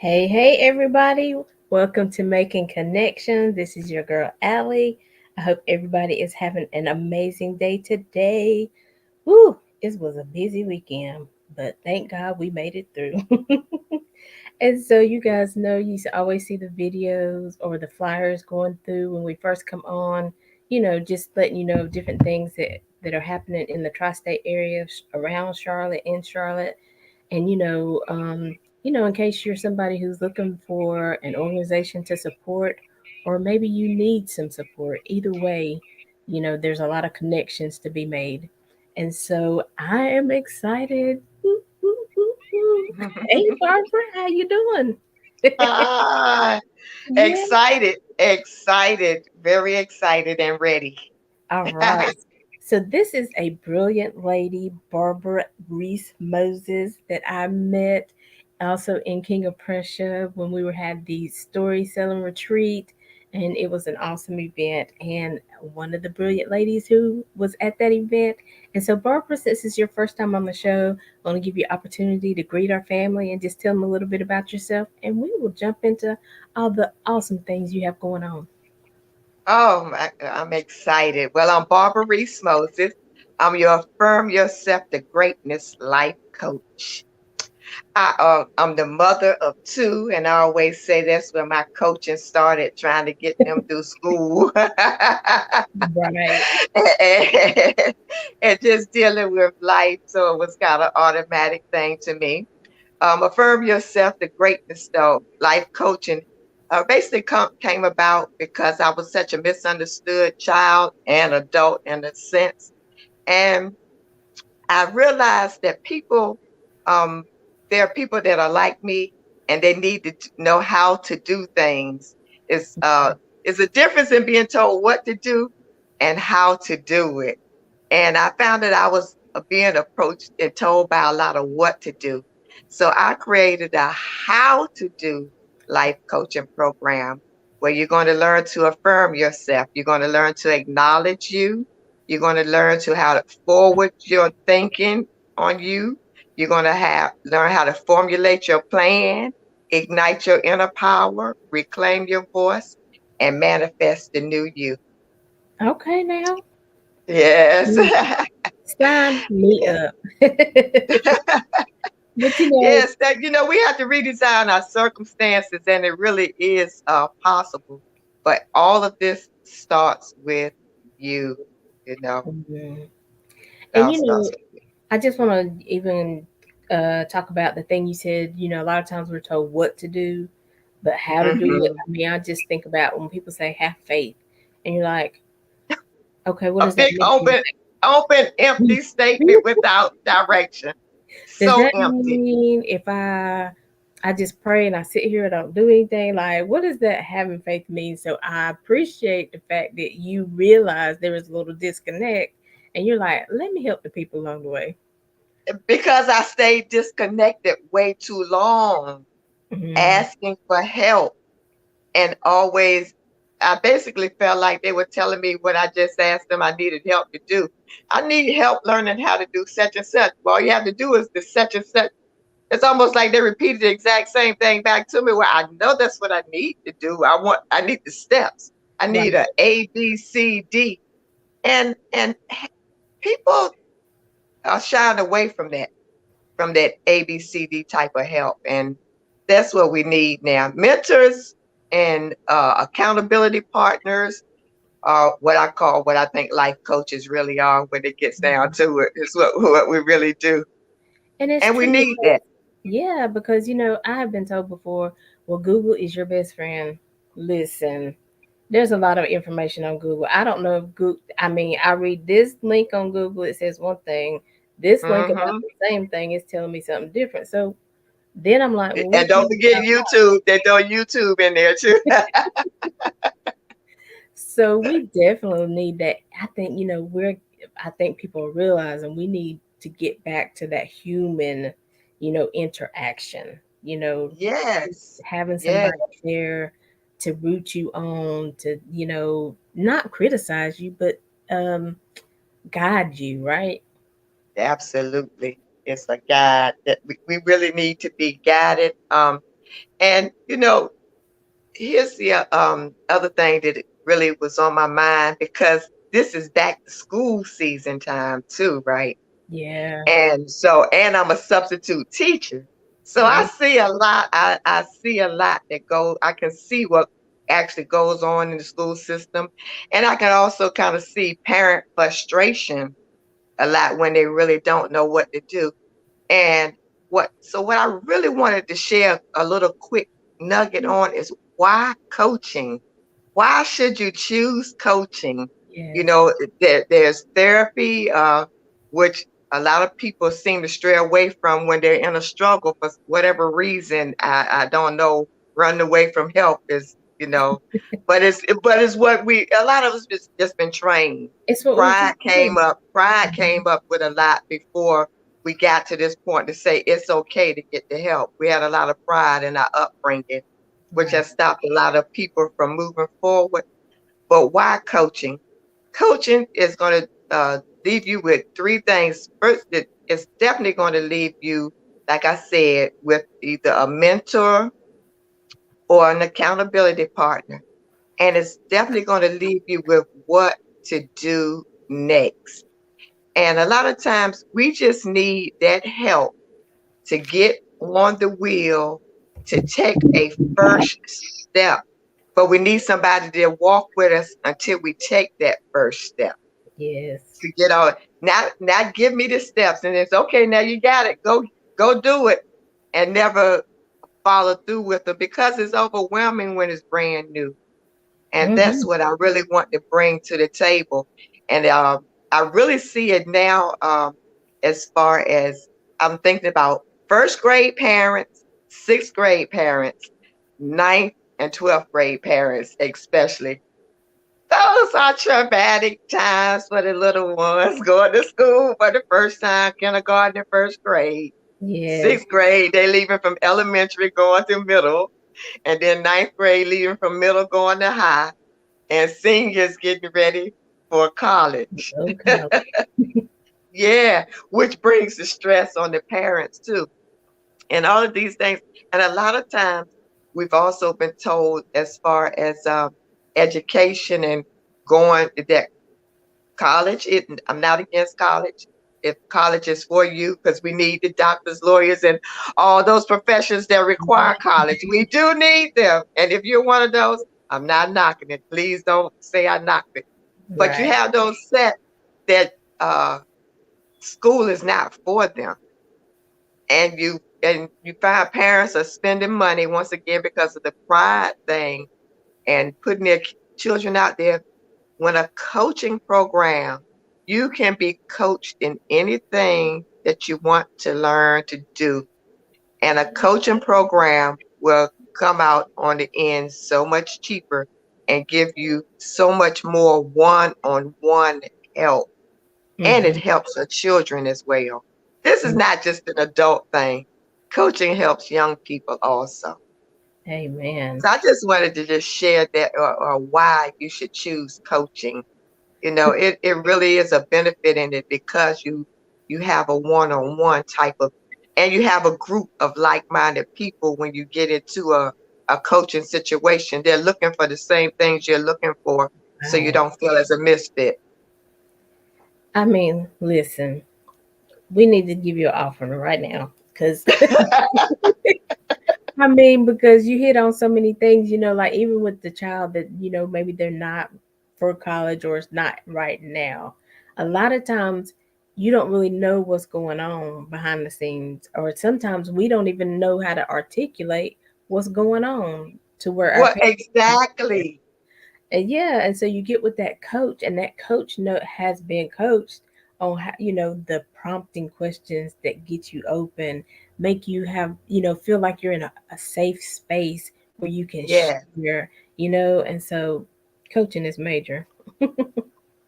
Hey, everybody. Welcome to Making Connections. This is your girl, Aly. I hope everybody is having an amazing day today. Woo, it was a busy weekend, but thank God we made it through. And so, you guys know, always see the videos or the flyers going through when we first come on, just letting you know different things that are happening in the tri state area around Charlotte, in Charlotte and in case you're somebody who's looking for an organization to support, or maybe you need some support, either way, there's a lot of connections to be made. And so I am excited. Woo, woo, woo, woo. Hey, Barbara, how you doing? Ah, Yeah. excited, very excited and ready. All right. So this is a brilliant lady, Barbara Reese Moses, that I met also in King of Prussia when we were had the story selling retreat, and it was an awesome event. And one of the brilliant ladies who was at that event. And so, Barbara, since this is your first time on the show, I want to give you opportunity to greet our family and just tell them a little bit about yourself, and we will jump into all the awesome things you have going on. I'm excited. Well, I'm Barbara Reese Moses. I'm your Affirm Yourself to Greatness life coach. I'm the mother of two, and I always say that's where my coaching started, trying to get them through school. Right. and, and just dealing with life. So it was kind of automatic thing to me. Affirm Yourself to Greatness, though, life coaching basically came about because I was such a misunderstood child and adult in a sense. And I realized that um, there are people that are like me and they need to know how to do things. It's, uh, it's a difference in being told what to do and how to do it. And I found that I was being approached and told by a lot of what to do. So I created a how to do life coaching program where you're going to learn to affirm yourself. You're going to learn to acknowledge you. You're going to learn to how to forward your thinking on you. You're going to learn how to formulate your plan, ignite your inner power, reclaim your voice, and manifest the new you. Okay, now. Yes. Sign me up. But Yes, that we have to redesign our circumstances, and it really is possible. But all of this starts with you. You know, mhm. it And all starts with I just want to even talk about the thing you said. A lot of times we're told what to do, but how to you. do it. I mean, I just think about when people say have faith, and you're like, okay, what A does that big mean? open, empty statement without direction. Does So that empty. mean if I just pray and I sit here and don't do anything? Like, what does that having faith mean? So I appreciate the fact that you realize there is a little disconnect, and you're like, let me help the people along the way. Because I stayed disconnected way too long, Mhm. asking for help and always I basically felt like they were telling me what I just asked them I needed help to do. I need help learning how to do such and such. Well, all you have to do is the such and such. It's almost like they repeated the exact same thing back to me where I know that's what I need to do. I need the steps. I Right. need a B, C, D. And people are shying away from that ABCD type of help. And that's what we need now. Mentors and accountability partners are what I think life coaches really are when it gets down Mhm. to it. It's what we really do. And it's And we true need because, that. yeah, because I have been told before, well, Google is your best friend. Listen, there's a lot of information on Google. I don't know if Google, I mean, I read this link on Google, it says one thing. This link about Hmm. the same thing is telling me something different. So then I'm like, well, And which don't one forget should I YouTube. They throw YouTube in there too. So we definitely need that. I think, I think people are realizing we need to get back to that human, interaction, just Yes. having Yes. somebody there to root you on, to, not criticize you, but um, guide you, right? Absolutely. It's a guide that we really need to be guided. And here's the other thing that it really was on my mind because this is back to school season time too, right? Yeah. And I'm a substitute teacher. So I Oh, see a lot. I see a lot that goes, I can see what actually goes on in the school system. And I can also kind of see parent frustration a lot when they really don't know what to do. And what I really wanted to share a little quick nugget on is why coaching? Why should you choose coaching? You yes. know, there's therapy, which a lot of people seem to stray away from when they're in a struggle for whatever reason. I don't know. Running away from help is, but it's what a lot of us just been trained. It's what we're Pride trying to came do. up. Pride Mhm. came up with a lot before we got to this point to say it's okay to get the help. We had a lot of pride in our upbringing, which Right. has stopped a lot of people from moving forward. But why coaching? Coaching is going to leave you with three things. First, it's definitely going to leave you, like I said, with either a mentor or an accountability partner. And it's definitely going to leave you with what to do next. And a lot of times we just need that help to get on the wheel, to take a first step. But we need somebody to walk with us until we take that first step Yes. to get on. Now give me the steps, and it's okay. Now you got it. Go do it, and never follow through with it because it's overwhelming when it's brand new. And that's Hmm. what I really want to bring to the table. And I really see it now as far as I'm thinking about first grade parents, sixth grade parents, ninth and 12th grade parents, especially. Those are traumatic times for the little ones going to school for the first time, kindergarten and first grade. Yes. Sixth grade, they leaving from elementary going to middle, and then ninth grade leaving from middle going to high, and seniors getting ready for college. Okay. Yeah, which brings the stress on the parents too. And all of these things. And a lot of times we've also been told as far as education and going that I'm not against college. If college is for you, because we need the doctors, lawyers, and all those professions that require college. We do need them. And if you're one of those, I'm not knocking it. Please don't say I knocked it. But you Right. have those set that school is not for them. And you find parents are spending money once again because of the pride thing and putting their children out there. When a coaching program, you can be coached in anything that you want to learn to do. And a coaching program will come out on the end so much cheaper and give you so much more one-on-one help. And it Hmm. helps the children as well. This is not just an adult thing. Coaching helps young people also. Amen. So I just wanted to just share that or why you should choose coaching. It really is a benefit in it because you have a one-on-one type of, and you have a group of like-minded people when you get into a coaching situation. They're looking for the same things you're looking for, so you Wow. don't feel as a misfit. I mean, listen, we need to give you an offering right now because I mean, because you hit on so many things, like even with the child that, maybe they're not for college or it's not right now. A lot of times you don't really know what's going on behind the scenes, or sometimes we don't even know how to articulate what's going on to where our Well, parents. exactly. And yeah, and so you get with that coach, and that coach has been coached on how, the prompting questions that get you open, make you have, feel like you're in a safe space where you can Yeah, share, and so coaching is major.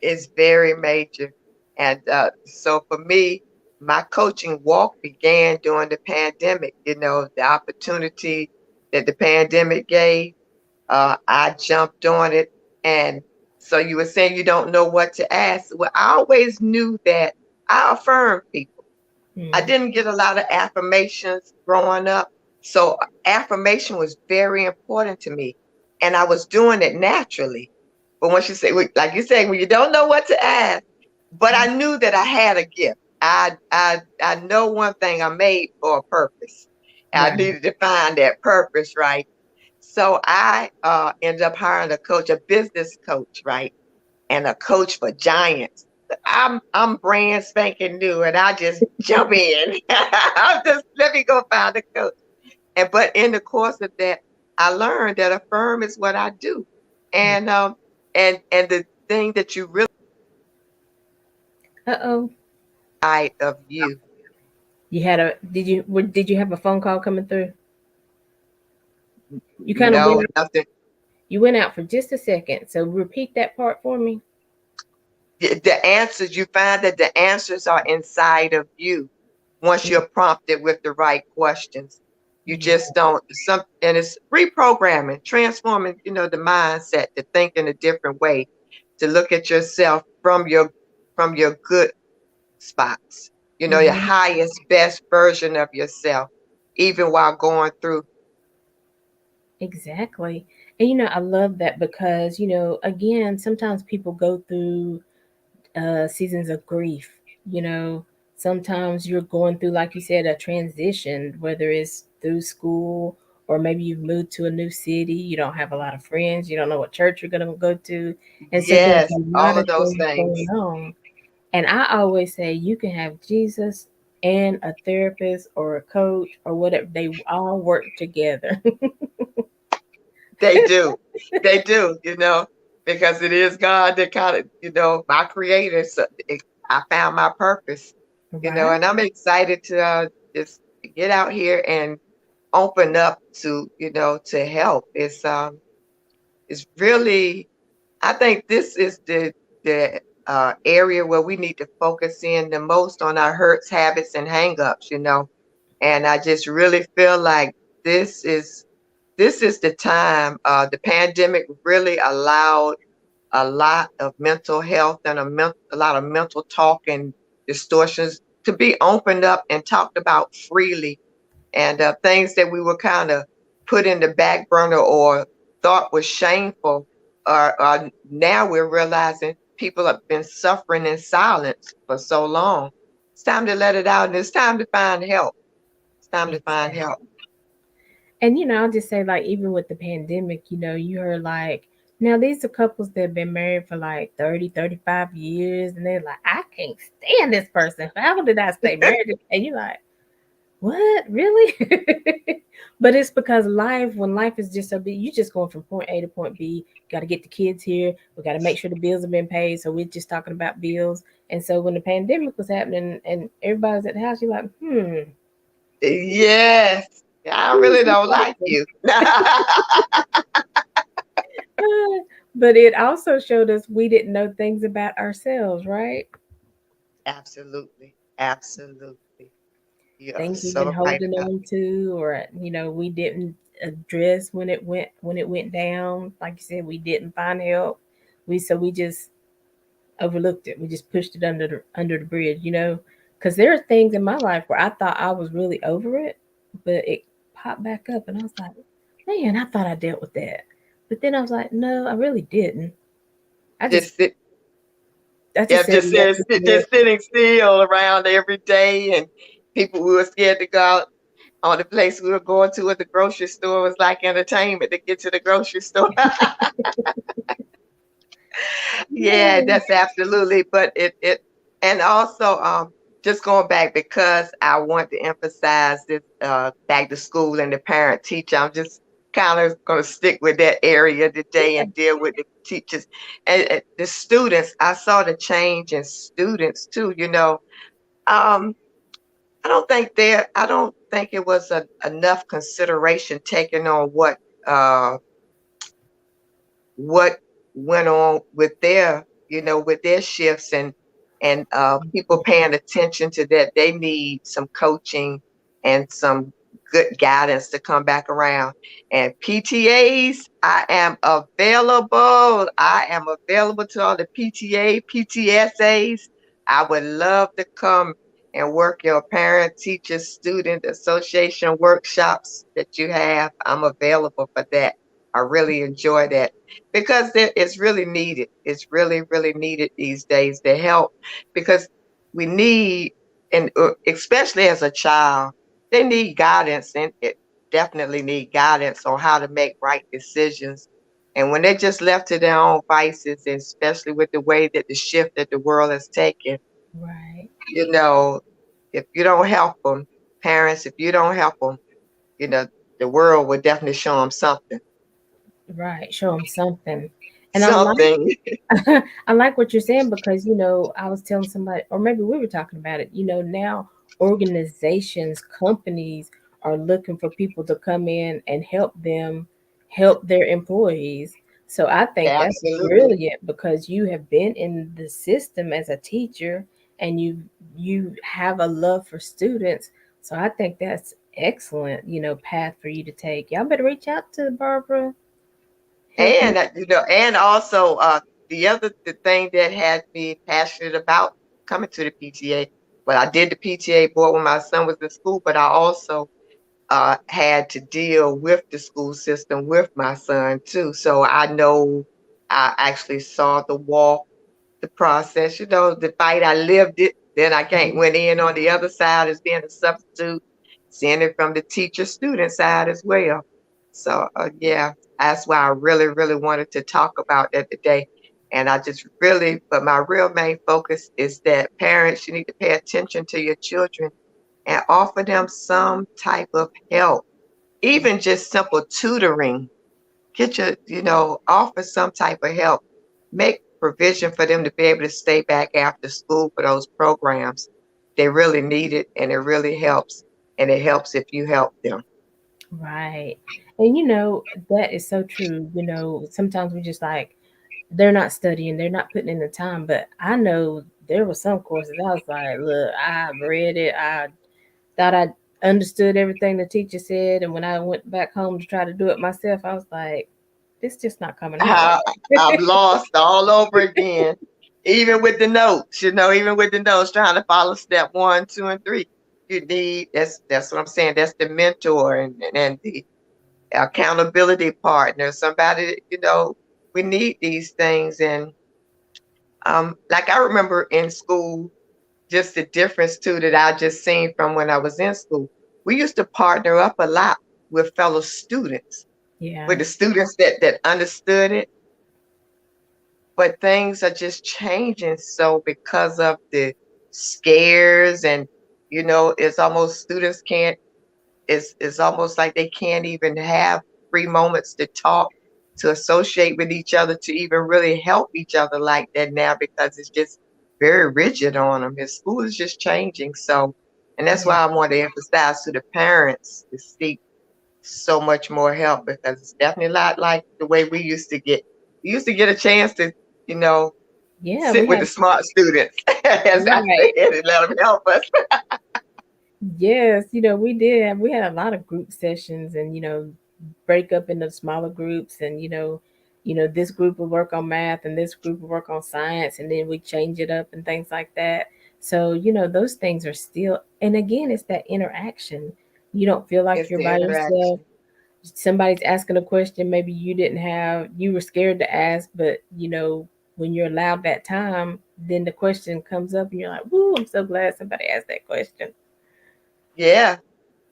it's very major. And so for me, my coaching walk began during the pandemic. The opportunity that the pandemic gave, I jumped on it. And so you were saying you don't know what to ask. Well, I always knew that I affirmed people. I Mm. didn't get a lot of affirmations growing up, So affirmation was very important to me, and I was doing it naturally. But once you say, like you say, when you don't know what to ask, but I knew that I had a gift. I know one thing, I'm made for a purpose. I Right. needed to find that purpose, right? So I ended up hiring a coach, a business coach, right? And a coach for giants. I'm brand spanking new, and I just jump in. I'm just let me go find a coach. And but in the course of that, I learned that a firm is what I do, and and the thing that you really Uh-oh. eye of you. You had a did you have a phone call coming through? You kind of No, went nothing. you went out for just a second. So repeat that part for me. The answers, you find that the answers are inside of you once you're prompted with the right questions. You Yeah. just don't some and it's reprogramming, transforming, the mindset to think in a different way, to look at yourself from your good spots, your Hmm. highest, best version of yourself, even while going through. Exactly. And I love that because, again, sometimes people go through seasons of grief. You know, sometimes you're going through, like you said, a transition, whether it's through school or maybe you've moved to a new city, you don't have a lot of friends, you don't know what church you're going to go to. And so there's Yes, a lot all of of those things going things. on. And I always say you can have Jesus and a therapist or a coach or whatever, they all work together. They do. They do, because it is God that kind of, my creator. So I found my purpose, Right? and I'm excited to just get out here and open up to, to help. It's really, I think this is the area where we need to focus in the most on our hurts, habits, and hangups, and I just really feel like this is this is the time. The pandemic really allowed a lot of mental health and a lot of mental talk and distortions to be opened up and talked about freely, and things that we were kind of put in the back burner or thought was shameful are now we're realizing people have been suffering in silence for so long. It's time to let it out, and it's time to find help. It's time to find Exactly. help. And I'll just say like even with the pandemic, you heard like now these are couples that have been married for like 30, 35 years and they're like, I can't stand this person. How did I stay married? And you're like, what? Really? But it's because when life is just so big, you just going from point A to point B. Got to get the kids here. We got to make sure the bills have been paid. So we're just talking about bills. And so when the pandemic was happening and everybody's at the house, you're like, Yes. I who's really this don't like person? you. But it also showed us we didn't know things about ourselves, right? Absolutely. Absolutely. You are Things we've been so right holding about on to, or we didn't address when it went down. Like you said, we didn't find help. We just overlooked it. We just pushed it under the bridge, because there are things in my life where I thought I was really over it, but it popped back up, and I was like, man, I thought I dealt with that, but then I was like, no, I really didn't. I just just sit, I yeah, just said just let saying, this work. just sitting still around every day, and people we were scared to go out on the place we were going to at the grocery store was like entertainment to get to the grocery store. Yeah, Yeah. that's absolutely. But it and also just going back because I want to emphasize this back to school and the parent teacher. I'm just kind of going to stick with that area today and deal with the teachers and the students. I saw the change in students too. Um, I don't think it was enough consideration taken on uh what went on with their shifts and people paying attention to that. They need some coaching and some good guidance to come back around. And PTAs, I am available to all the PTA, PTSAs. I would love to come and work your parent, teacher, student association workshops that you have. I'm available for that. I really enjoy that because it's really needed. It's really, really needed these days to help because we need, and especially as a child, they need guidance and it definitely need guidance on how to make right decisions. And when they're just left to their own vices, and especially with the way that the shift that the world has taken, Right. you know, if you don't help them, parents, if you don't help them, you know, the world will definitely show them something. Right. Show them something. And I like Something. I like what you're saying because, I was telling somebody, or maybe we were talking about it, now organizations, companies are looking for people to come in and help them help their employees. So I think that's Absolutely. brilliant because you have been in the system as a teacher and you have a love for students. So I think that's excellent, path for you to take. Y'all better reach out to Barbara. Help me. And and also the thing that had me passionate about coming to the PTA. Well, I did the PTA board when my son was in school, but I also had to deal with the school system with my son too. So I know I actually saw the process, the fight. I lived it. Then I can't went in on the other side as being a substitute, seeing it from the teacher student side as well. So yeah, that's why I really, really wanted to talk about that today. And I just really, but my real main focus is that parents, you need to pay attention to your children and offer them some type of help, even just simple tutoring. Get offer some type of help. Make provision for them to be able to stay back after school for those programs. They really need it and it really helps. And it helps if you help them. Right. And that is so true. Sometimes we just like they're not studying, they're not putting in the time. But I know there were some courses I was like, look, I read it, I thought I understood everything the teacher said, and when I went back home to try to do it myself, I was like, this just not coming out I, right. I'm lost all over again. Even with the notes, even with the notes, trying to follow step one, two, and three. You need that's what I'm saying. That's the mentor and the accountability partner, somebody, we need these things. And like I remember in school, just the difference too that I just seen from when I was in school. We used to partner up a lot with fellow students, Yeah. with the students that understood it, but things are just changing. So because of the scares and it's almost students can't it's almost like they can't even have free moments to talk, to associate with each other, to even really help each other like that now because it's just very rigid on them. His school is just changing. So, and that's Yeah. why I want to emphasize to the parents to seek so much more help because it's definitely not like the way we used to get. We used to get a chance to, you know, Yeah, sit we with the had smart students, as I right. said, and let them help us. Yes, we did. We had a lot of group sessions and break up into smaller groups and this group will work on math and this group will work on science and then we change it up and things like that. So, those things are still, and again, it's that interaction. You don't feel like It's you're the by yourself. interaction. Somebody's asking a question maybe you were scared to ask, but when you're allowed that time, then the question comes up and you're like, "Woo, I'm so glad somebody asked that question." Yeah.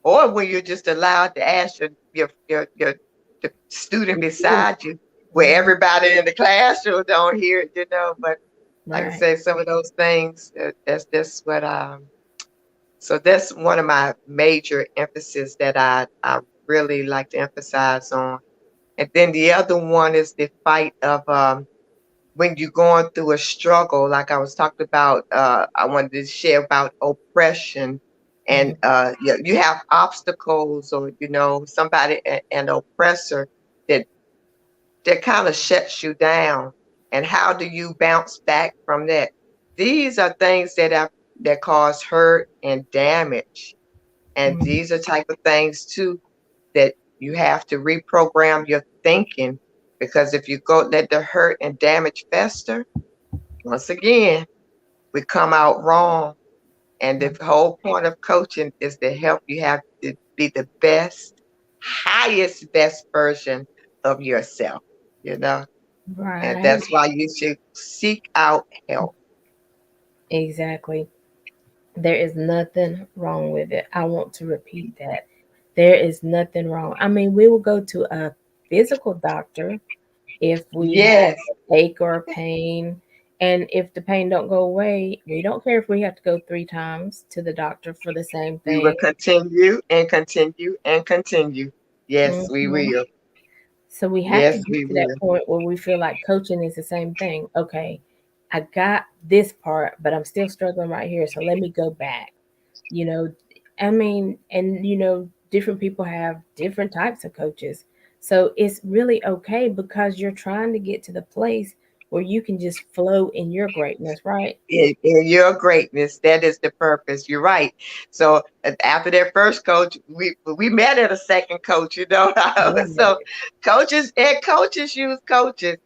Or when you're just allowed to ask your the student beside you, where Mhm. everybody in the classroom don't hear it, But like I Right. say, some of those things, that's what so that's one of my major emphasis that I really like to emphasize on. And then the other one is the fight of when you're going through a struggle, like I was talking about, I wanted to share about oppression and Mhm. you have obstacles or, somebody, an oppressor that kind of shuts you down. And how do you bounce back from that? These are things that cause hurt and damage. And Mhm. these are type of things too that you have to reprogram your thinking because if you go let the hurt and damage fester, once again, we come out wrong And the whole point of coaching is to help you have to be the best, highest, best version of yourself, you know? And Right. that's why you should seek out help. Exactly. There is nothing wrong with it. I want to repeat that. There is nothing wrong. I mean, we will go to a physical doctor if we Yes, have ache or pain. And if the pain don't go away, we don't care if we have to go 3 times to the doctor for the same we thing. will continue and continue and continue. Yes, we Mhm. will. So we have to Yes, get we to that will. point where we feel like coaching is the same thing. Okay, I got this part, but I'm still struggling right here. So let me go back. You know, I mean, and different people have different types of coaches. So it's really okay because you're trying to get to the place where you can just flow in your greatness, right? In your greatness, that is the purpose. You're right. So after that first coach, we met at a second coach, you know. So Right. coaches use coaches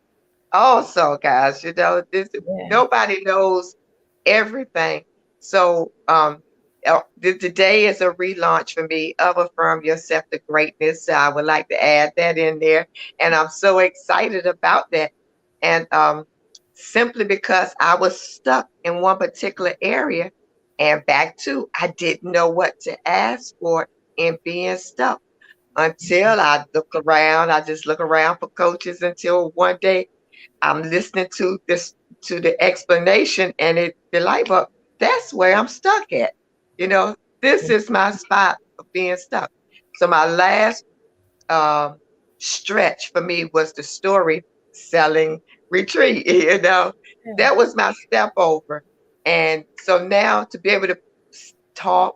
also, guys. You know, Yeah. nobody knows everything. So today is a relaunch for me of Affirm Yourself to Greatness. So I would like to add that in there, and I'm so excited about that. And simply because I was stuck in one particular area, and back to I didn't know what to ask for in being stuck until I look around. I just look around for coaches until one day I'm listening to the explanation, and the light bulb, that's where I'm stuck at. You know, this is my spot of being stuck. So my last um, stretch for me was the story selling retreat. You know, Yeah. that was my step over. And so now to be able to talk,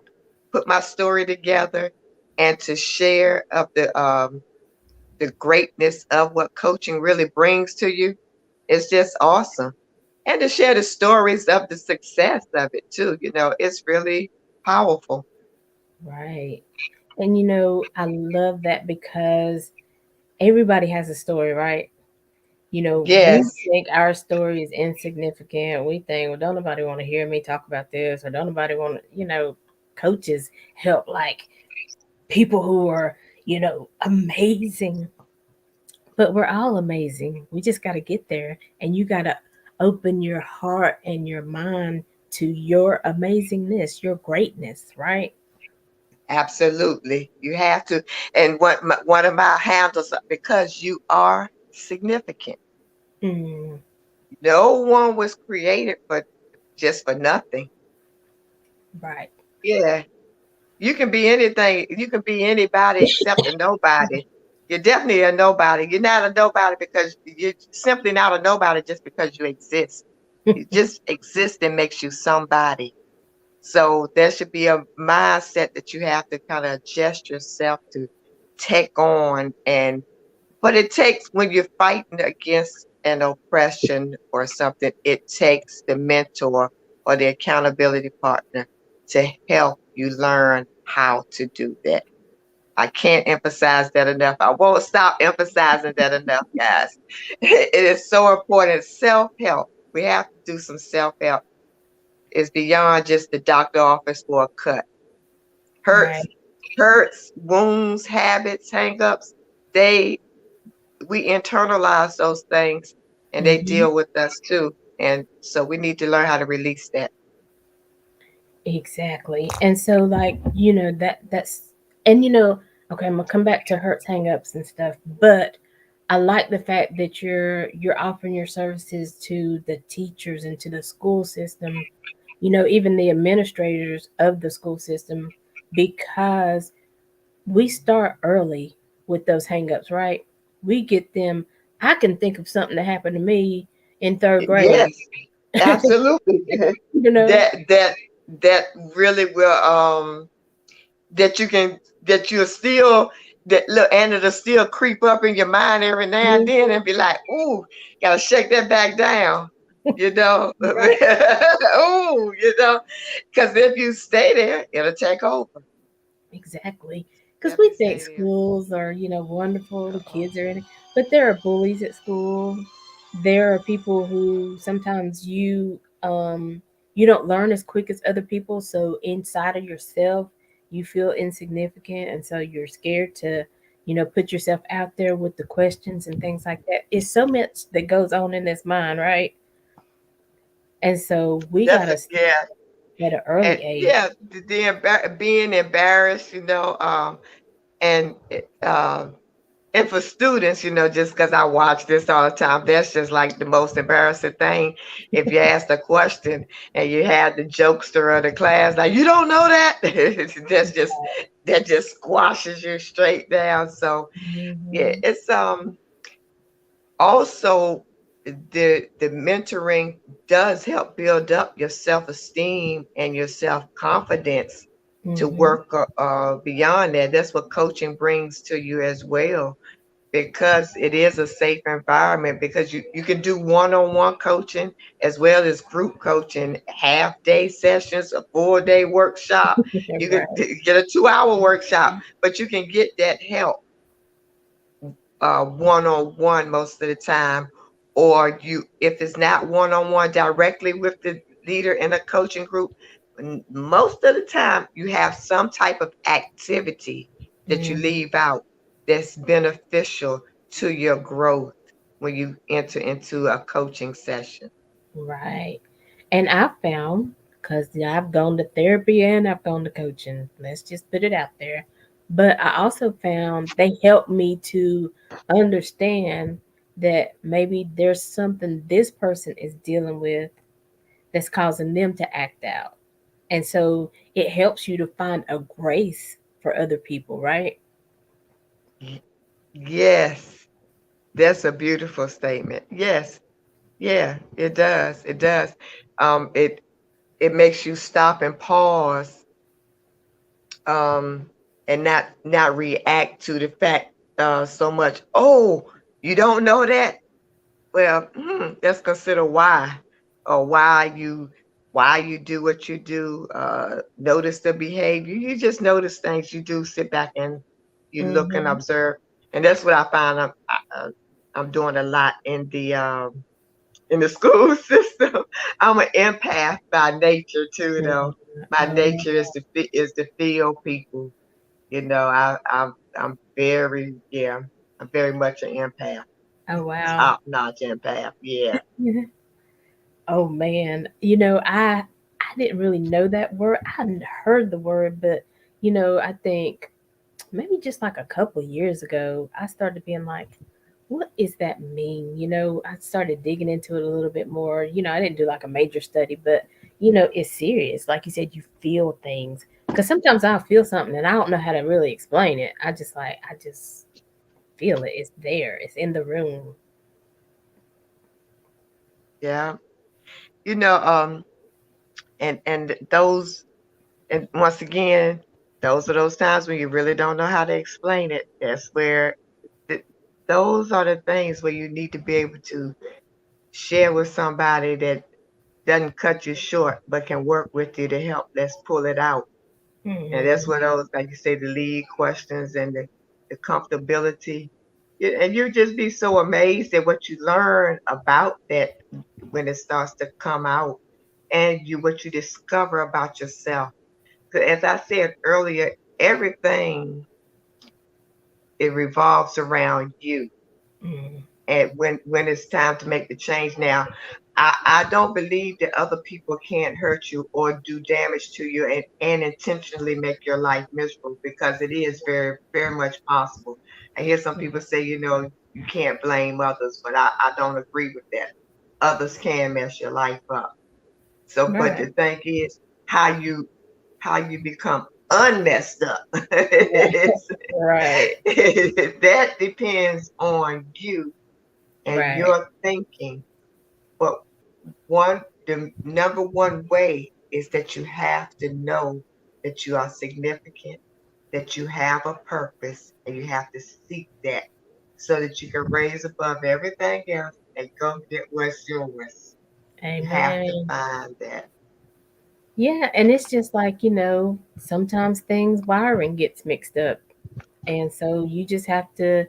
put my story together, and to share of the greatness of what coaching really brings to you, it's just awesome. And to share the stories of the success of it too, it's really powerful. Right. And I love that because everybody has a story, right? We Yes, think our story is insignificant. We think, well, don't nobody want to hear me talk about this, or don't nobody want to, coaches help like people who are, amazing. But we're all amazing. We just got to get there, and you got to open your heart and your mind to your amazingness, your greatness, right? absolutely. You have to. And one of my handles, because you are significant. Mm, No one was created for just for nothing. right. Yeah, you can be anything. You can be anybody except a nobody. You're definitely a nobody. You're not a nobody because you're simply not a nobody just because you exist. You just existing makes you somebody. So there should be a mindset that you have to kind of adjust yourself to take on. But it takes, when you're fighting against an oppression or something, it takes the mentor or the accountability partner to help you learn how to do that. I can't emphasize that enough. I won't stop emphasizing that enough, guys. It is so important. Self help. We have to do some self help. It's beyond just the doctor office for a cut. Right. Hurts, hurts, wounds, habits, hangups. They we internalize those things, and they Hmm. deal with us too. And so we need to learn how to release that. Exactly. And so like, that's and okay, I'm gonna come back to hurts, hang-ups and stuff, but I like the fact that you're offering your services to the teachers and to the school system, even the administrators of the school system, because we start early with those hang-ups, right? We get them. I can think of something that happened to me in third grade. Yes, absolutely. you know? that that that really will that you can that you'll still that little Anna to still creep up in your mind every now and Mhm. then and be like, ooh, gotta shake that back down, you know. Right. Ooh, because if you stay there, it'll take over. Exactly. You Because have we to think stay there. schools are, wonderful, the Uh-oh. kids are in it, but there are bullies at school. There are people who sometimes you you don't learn as quick as other people. So inside of yourself, you feel insignificant. And so you're scared to, put yourself out there with the questions and things like that. It's so much that goes on in this mind, right? And so we got That's to a, yeah, at an early and age. yeah, being embarrassed, and and for students, just because I watch this all the time, that's just like the most embarrassing thing. If you ask a question and you have the jokester of the class, like you don't know that, that just squashes you straight down. So yeah, Mhm. it's also the mentoring does help build up your self-esteem and your self-confidence to Mhm. work beyond that. That's what coaching brings to you as well, because it is a safe environment, because you can do one-on-one coaching as well as group coaching, half day sessions, a 4 day workshop. You could Right. get a 2 hour workshop, but you can get that help one-on-one most of the time. Or you, if it's not one-on-one directly with the leader in a coaching group, most of the time you have some type of activity that you Mhm. leave out that's beneficial to your growth when you enter into a coaching session. Right. And I found, because I've gone to therapy and I've gone to coaching, let's just put it out there. But I also found they helped me to understand that maybe there's something this person is dealing with that's causing them to act out. And so it helps you to find a grace for other people, right? Y- Yes, that's a beautiful statement. Yes, yeah, it does. It does. It makes you stop and pause, um, and not react to the fact so much. Oh, you don't know that? Well, let's consider why, or why you do what you do. Notice the behavior. You just notice things. You do sit back and you look and Hmm. observe, and that's what I find I'm doing a lot in the school system. I'm an empath by nature too, though. My Oh, nature is to feel people. I'm very, yeah, I'm very much an empath, oh wow. top notch empath. Yeah. Oh man, I didn't really know that word. I hadn't heard the word, but I think maybe just like a couple years ago, I started being like, what is that mean? I started digging into it a little bit more. I didn't do like a major study, but it's serious. Like you said, you feel things. Because sometimes I'll feel something and I don't know how to really explain it. I just feel it. It's there. It's in the room. Yeah. You know, and those, and once again, those are those times when you really don't know how to explain it. That's where th- those are the things where you need to be able to share with somebody that doesn't cut you short, but can work with you to help. Let's pull it out. And that's Hmm. where those, like you say, the lead questions and the comfortability. And you just be so amazed at what you learn about that when it starts to come out, and what you discover about yourself. 'Cause as I said earlier, everything, it revolves around you. Hmm. And when it's time to make the change now, I don't believe that other people can't hurt you or do damage to you, and intentionally make your life miserable, because it is very, very much possible. I hear some people say, you can't blame others, but I don't agree with that. Others can mess your life up. So, but Right. the thing is, how you how you become unmessed up. Right. Right. That depends on you and Right. your thinking. But the number one way is that you have to know that you are significant, that you have a purpose, and you have to seek that so that you can raise above everything else and go get what's yours. You have to Amen. find that. Yeah, and it's just like, sometimes things wiring gets mixed up. And so you just have to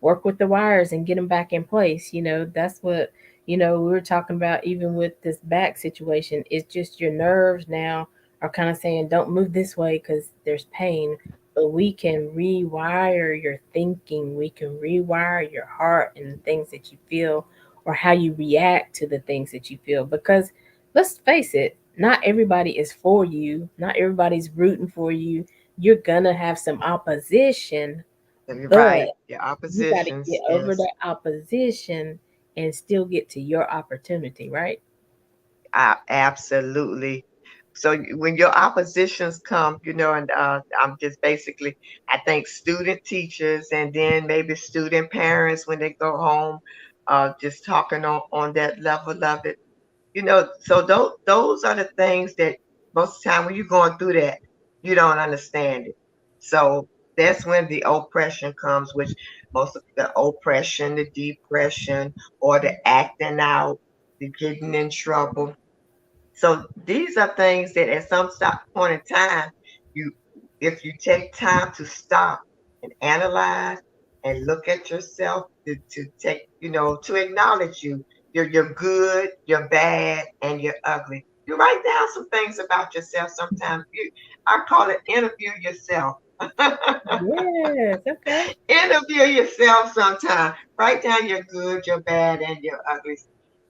work with the wires and get them back in place. That's what, We were talking about even with this back situation, it's just your nerves now are kind of saying, don't move this way because there's pain. But we can rewire your thinking, we can rewire your heart and the things that you feel or how you react to the things that you feel. Because let's face it, not everybody is for you, not everybody's rooting for you. You're gonna have some opposition, You're right. but Your you got to oppositions, get over yes. that opposition and still get to your opportunity, right? Absolutely. So when your oppositions come, and I'm just basically, I think student teachers and then maybe student parents when they go home, just talking on that level of it. So those are the things that most of the time when you're going through that, you don't understand it. So that's when the oppression comes, which most of the oppression, the depression, or the acting out, the getting in trouble. So these are things that at some point in time, you, if you take time to stop and analyze and look at yourself to take, to acknowledge you're good, you're bad, and you're ugly. You write down some things about yourself sometimes. I call it interview yourself. Yes, okay. Interview yourself sometime. Write down your good, your bad, and your ugly.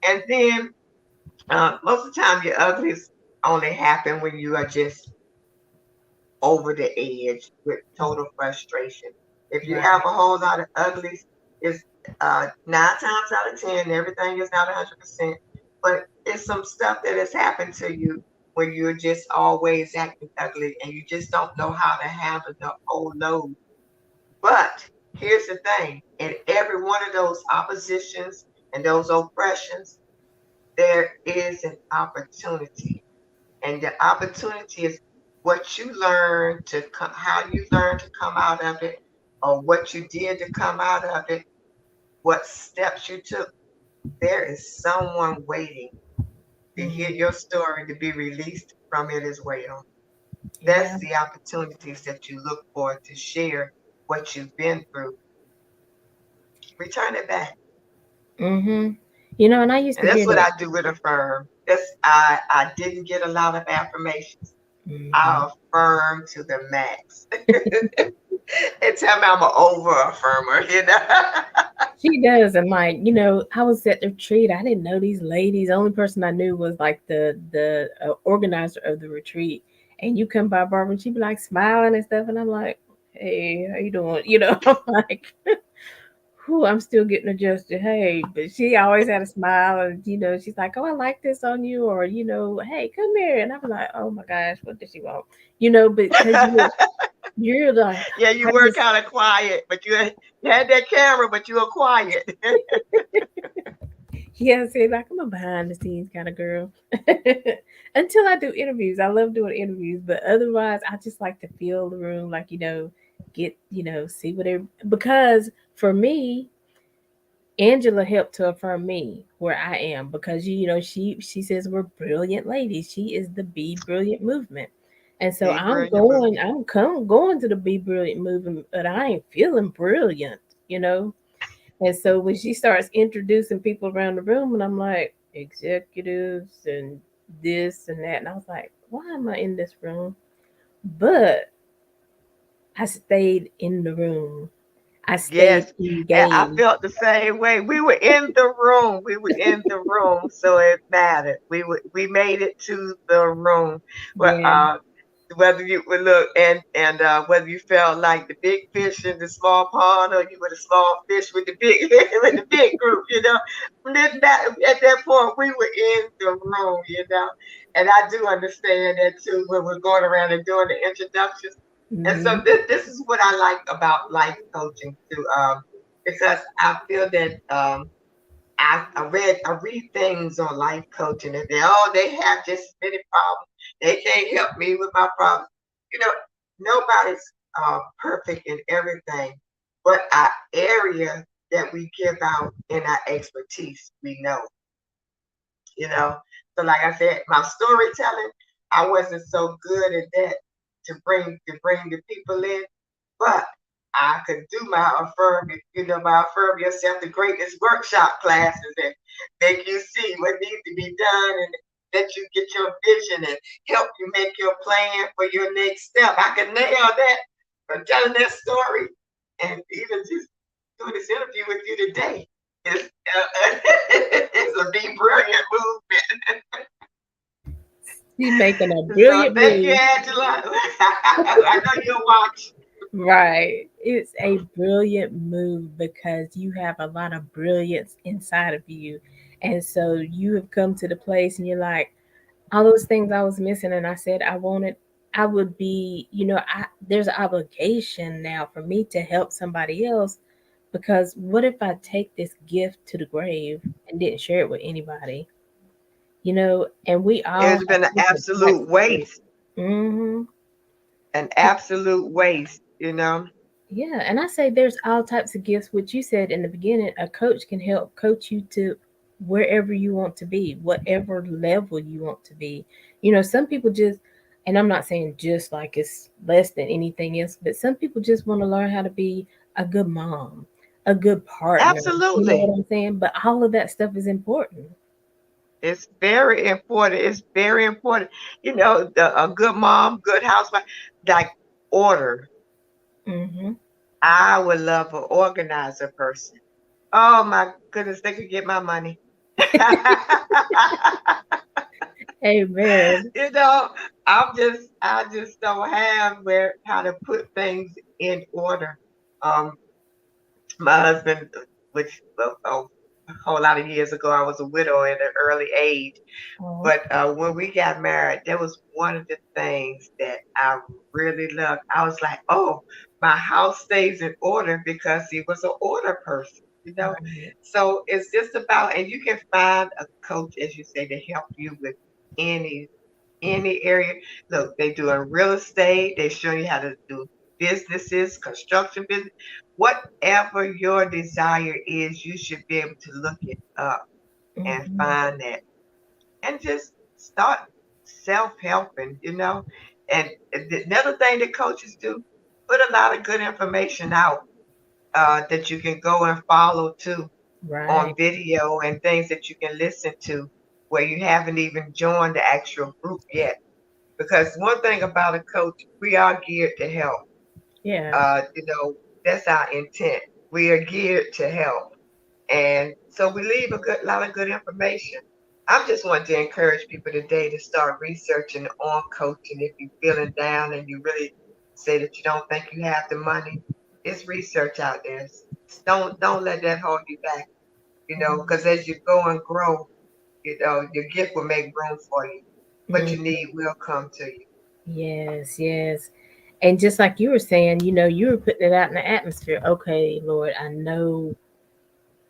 And then most of the time, your uglies only happen when you are just over the edge with total frustration. If you have Right. a whole lot of uglies, it's 9 times out of 10, everything is not 100%, but it's some stuff that has happened to you when you're just always acting ugly and you just don't know how to handle the whole load. But here's the thing: in every one of those oppositions and those oppressions, there is an opportunity, and the opportunity is what you learn to come, how you learn to come out of it, or what you did to come out of it, what steps you took. There is someone waiting to hear Hmm. your story to be released from it as well. That's Yeah. the opportunities that you look for to share what you've been through. Return it back. Hmm. And I used And to hear that's what that. I do with Affirm. I didn't get a lot of affirmations. Hmm. I affirm to the max. And tell me I'm an over affirmer. She does, and like I was at the retreat. I didn't know these ladies. The only person I knew was like the organizer of the retreat. And you come by Barbara, and she be like smiling and stuff, and I'm like, "Hey, how you doing?" I'm like, whew, I'm still getting adjusted. Hey, but she always had a smile, and she's like, "Oh, I like this on you," or "Hey, come here," and I'm like, "Oh my gosh, what does she want?" But because you're like, Yeah, you I were just kind of quiet, but you had that camera, but you were quiet. yeah, see, like I'm a behind the scenes kind of girl. Until I do interviews, I love doing interviews, but otherwise, I just like to feel the room, like get see what they because for me, Angela helped to affirm me where I am because she says we're brilliant ladies. She is the Be Brilliant movement. And so Be brilliant movement. I'm going to the Be Brilliant movement, but I ain't feeling brilliant, you know? And so when she starts introducing people around the room and I'm like, executives and this and that, and I was like, why am I in this room? But I stayed in the room. I stayed Yes, and I engaged. felt the same way. We were in the room. We were in the room, so it mattered. We made it to the room. Well, Yeah. whether you would look and whether you felt like the big fish in the small pond or you were the small fish with the big with the big group, at that point we were in the room. And I do understand that too when we're going around and doing the introductions. And so Hmm. this is what I like about life coaching too, because I feel that I read things on life coaching and they have just as many problems. They can't help me with my problems. You know, nobody's perfect in everything, but our area that we give out in our expertise, we know. You know, so like I said, my storytelling, I wasn't so good at that to bring the people in, but I could do my my affirm yourself the greatest workshop classes and make you see what needs to be done and let you get your vision and help you make your plan for your next step. I can nail that from telling that story and even just doing this interview with you today. It's a be brilliant movement. She's making a So brilliant thank you, move. Angela. I know you'll watch. Right. It's a brilliant move because you have a lot of brilliance inside of you. And so you have come to the place and you're like, all those things I was missing. And I said, I would be, there's an obligation now for me to help somebody else because what if I take this gift to the grave and didn't share it with anybody? And we all It's have been an different types absolute of gifts. waste, Hmm. an absolute waste. Yeah, and I say there's all types of gifts, which you said in the beginning, a coach can help coach you to wherever you want to be, whatever level you want to be. Some people just, and I'm not saying just like it's less than anything else, but some people just want to learn how to be a good mom, a good partner. You know Absolutely. what I'm saying? But all of that stuff is important. It's very important. It's very important. A good mom, good housewife, like order. Hmm. I would love an organizer person. Oh my goodness, they could get my money. Amen. you know, I just don't have where how to put things in order. Um, my husband, which a whole lot of years ago, I was a widow at an early age. Oh, But when we got married, that was one of the things that I really loved. I was like, oh, my house stays in order because he was an order person. right. So it's just about, and you can find a coach, as you say, to help you with any any area. Look, they doing real estate. They show you how to do businesses, construction business, whatever your desire is. You should be able to look it up and Hmm. find that and just start self helping. And another thing that coaches do, put a lot of good information out that you can go and follow too on Right. video and things that you can listen to where you haven't even joined the actual group yet. Because one thing about a coach, we are geared to help. Yeah. Uh, you know, that's our intent. We are geared to help. And so we leave a good lot of good information. I just want to encourage people today to start researching on coaching. If you're feeling down and you really say that you don't think you have the money, it's research out there. Don't let that hold you back, because as you go and grow, your gift will make room for you. What you Mhm. need will come to you. Yes, yes. And just like you were saying, you were putting it out in the atmosphere. Okay, Lord, I know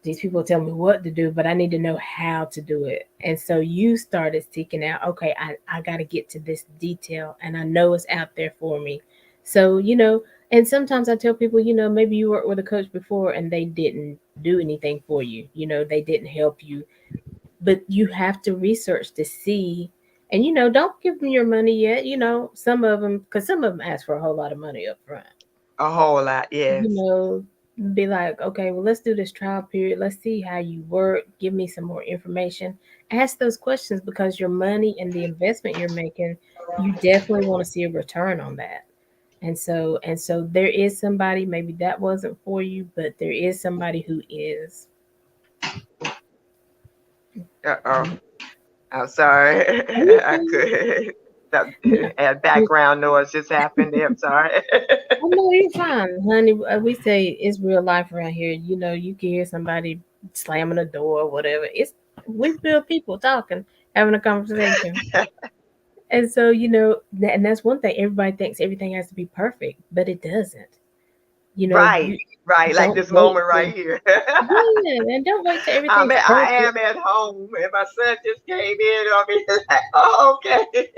these people tell me what to do, but I need to know how to do it. And so you started seeking out, okay, I got to get to this detail and I know it's out there for me. So, and sometimes I tell people, maybe you worked with a coach before and they didn't do anything for you. They didn't help you, but you have to research to see. And don't give them your money yet. Some of them, because some of them ask for a whole lot of money up front. A whole lot, you yes. know be like, okay, well, let's do this trial period, let's see how you work, give me some more information, ask those questions, because your money and the investment you're making, you definitely want to see a return on that. And so there is somebody, maybe that wasn't for you, but there is somebody who is. Uh-oh. I'm sorry. I Okay. could. That No, and background noise just happened there. I'm sorry. oh, no, you're fine, honey. We say it's real life around here. You can hear somebody slamming a door or whatever. We real people talking, having a conversation. And so, and that's one thing. Everybody thinks everything has to be perfect, but it doesn't. Right, You right. Like don't this wait moment right till, here. yeah, and don't wait till I everything's mean, I perfect. am at home, and my son just came in on me. Like, oh, okay.